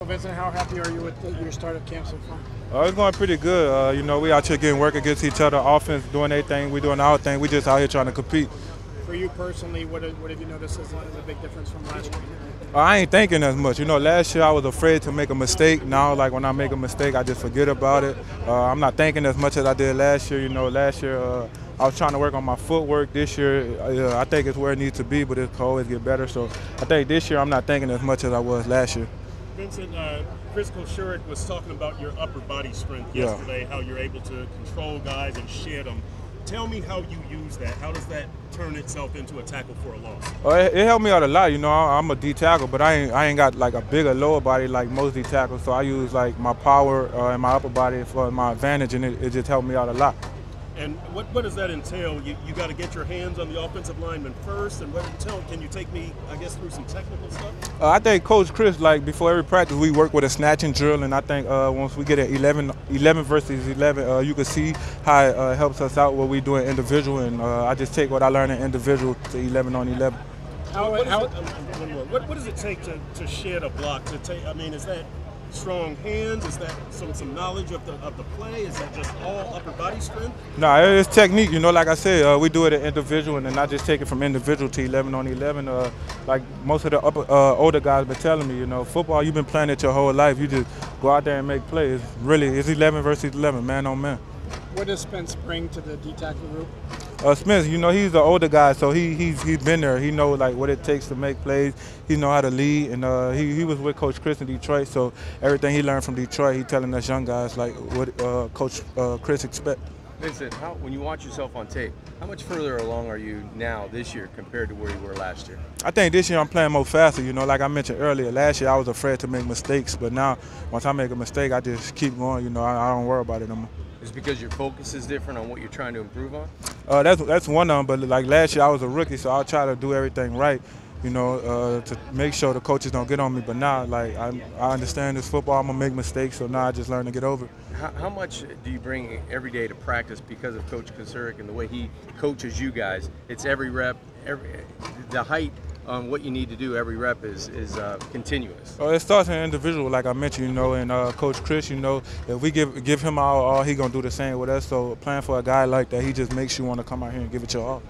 Vincent, how happy are you with your start of camp so far? It's going pretty good. We out here getting work against each other. Offense doing their thing, we doing our thing. We just out here trying to compete. For you personally, what have you noticed as a big difference from last year? I ain't thinking as much. Last year I was afraid to make a mistake. Now, like when I make a mistake, I just forget about it. I'm not thinking as much as I did last year. Last year I was trying to work on my footwork. This year, I think it's where it needs to be, but it can always get better. So I think this year I'm not thinking as much as I was last year. Vincent, Chris Koshurik was talking about your upper body strength yesterday, how you're able to control guys and shed them. Tell me how you use that. How does that turn itself into a tackle for a loss? It helped me out a lot. I'm a D tackle, but I ain't got like a bigger lower body like most D tackles. So I use like my power and my upper body for my advantage, and it just helped me out a lot. And what does that entail? You got to get your hands on the offensive lineman first, and can you take me, I guess, through some technical stuff? I think Coach Chris, like before every practice, we work with a snatching drill, and I think once we get at 11 versus 11, you can see how it helps us out what we do in individual, and I just take what I learned in individual to 11 on 11. What does it take to shed a block? Is that strong hands? Is that some knowledge of the play? Is that just all upper body strength? No, it's technique. Like I said, we do it at individual, and then I just take it from individual to 11 on 11. Like most of the older guys been telling me, football, you've been playing it your whole life. You just go out there and make plays. It's 11 versus 11, man on man. What does Spence bring to the D tackle group? Spence, he's the older guy, so he's been there. He knows like what it takes to make plays. He know how to lead, and he was with Coach Chris in Detroit, so everything he learned from Detroit, he telling us young guys like what Coach Chris expect. Vincent, when you watch yourself on tape, how much further along are you now this year compared to where you were last year? I think this year I'm playing more faster. Like I mentioned earlier, last year I was afraid to make mistakes, but now once I make a mistake, I just keep going. I don't worry about it no more. Is it because your focus is different on what you're trying to improve on? That's one of them, but like last year I was a rookie, so I'll try to do everything right, to make sure the coaches don't get on me. But now, like I understand this football, I'm gonna make mistakes, so now I just learn to get over it. How much do you bring every day to practice because of Coach Koshurik and the way he coaches you guys? It's every rep, the height on what you need to do every rep is continuous. It starts in individual, like I mentioned, and Coach Chris, if we give him our all, he gonna do the same with us. So playing for a guy like that, he just makes you want to come out here and give it your all.